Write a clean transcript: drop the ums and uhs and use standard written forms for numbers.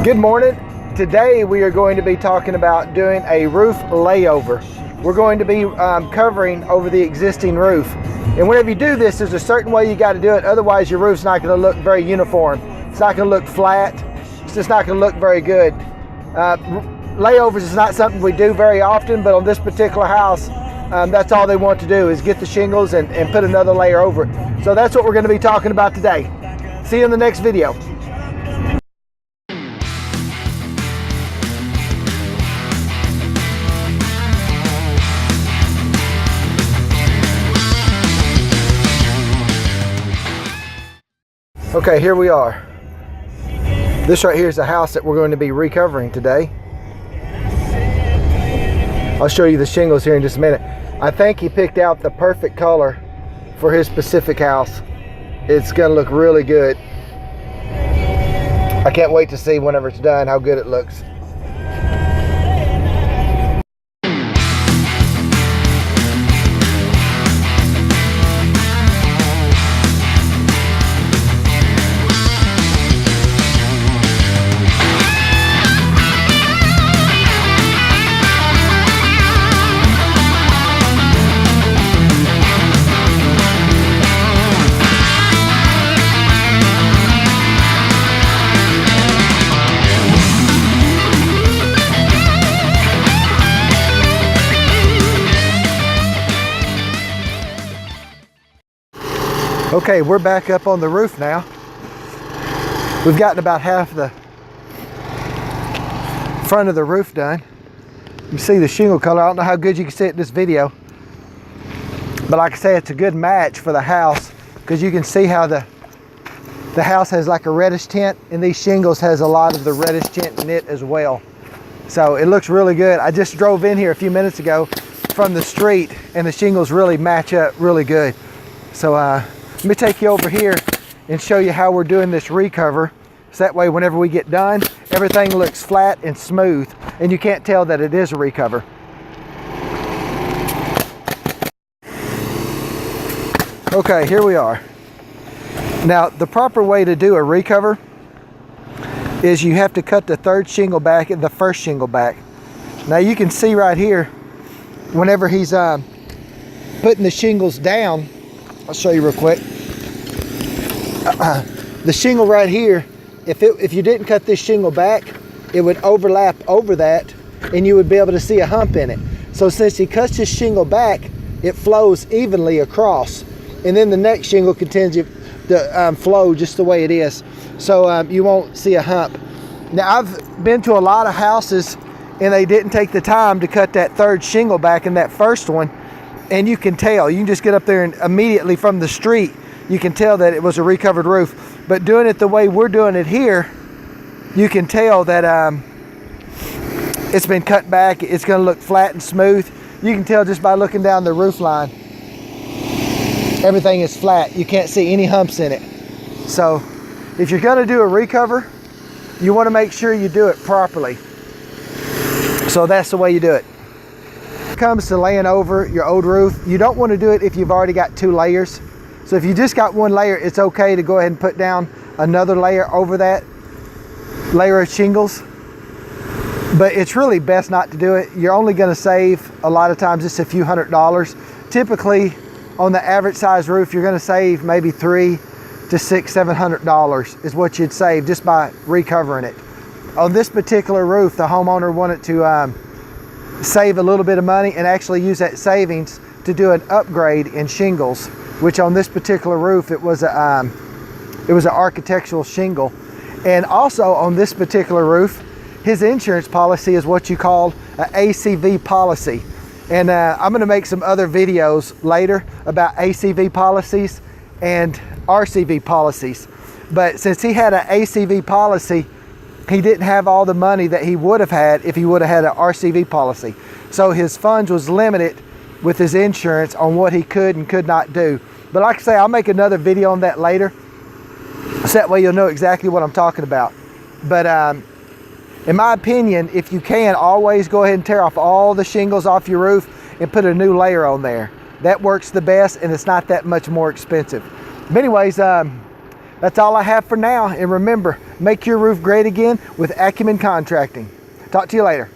Good morning. Today we are going to be talking about doing a roof layover. We're going to be covering over the existing roof. And whenever you do this, there's a certain way you got to do it. Otherwise your roof's not going to look very uniform. It's not going to look flat. It's just not going to look very good. Layovers is not something we do very often, but on this particular house, that's all they want to do is get the shingles and put another layer over it. So that's what we're going to be talking about today. See you in the next video. Okay, here we are. This right here is the house that we're going to be recovering today. I'll show you the shingles here in just a minute. I think he picked out the perfect color for his specific house. It's gonna look really good. I can't wait to see whenever it's done how good it looks. Okay, we're back up on the roof now. We've gotten about half the front of the roof done. You see the shingle color. I don't know how good you can see it in this video, but like I say, it's a good match for the house because you can see how the house has like a reddish tint, and these shingles has a lot of the reddish tint in it as well. So it looks really good. I just drove in here a few minutes ago from the street, and the shingles really match up really good. So let me take you over here and show you how we're doing this recover. So that way whenever we get done, everything looks flat and smooth and you can't tell that it is a recover. Okay, here we are. Now the proper way to do a recover is you have to cut the third shingle back and the first shingle back. Now you can see right here, whenever he's putting the shingles down, I'll show you real quick. The shingle right here, if you didn't cut this shingle back, it would overlap over that and you would be able to see a hump in it. So since he cuts his shingle back, it flows evenly across, and then the next shingle continues to flow just the way it is. So you won't see a hump. Now I've been to a lot of houses and they didn't take the time to cut that third shingle back in that first one. And you can tell, you can just get up there and immediately from the street, you can tell that it was a recovered roof. But doing it the way we're doing it here, you can tell that it's been cut back. It's gonna look flat and smooth. You can tell just by looking down the roof line. Everything is flat. You can't see any humps in it. So if you're gonna do a recover, you wanna make sure you do it properly. So that's the way you do it. When it comes to laying over your old roof, you don't want to do it if you've already got 2 layers. So if you just got 1 layer, it's okay to go ahead and put down another layer over that layer of shingles. But it's really best not to do it. You're only going to save a lot of times just a few $100s. Typically on the average size roof, you're going to save maybe $300 to $700 is what you'd save just by recovering it. On this particular roof, the homeowner wanted to save a little bit of money and actually use that savings to do an upgrade in shingles, which on this particular roof it was an architectural shingle. And also on this particular roof, his insurance policy is what you call an ACV policy. And I'm going to make some other videos later about ACV policies and RCV policies. But since he had an ACV policy, he didn't have all the money that he would have had if he would have had an RCV policy. So his funds was limited with his insurance on what he could and could not do. But like I say, I'll make another video on that later, so that way you'll know exactly what I'm talking about. But in my opinion, if you can, always go ahead and tear off all the shingles off your roof and put a new layer on there. That works the best and it's not that much more expensive. But anyways, That's all I have for now. And remember, make your roof great again with Acumen Contracting. Talk to you later.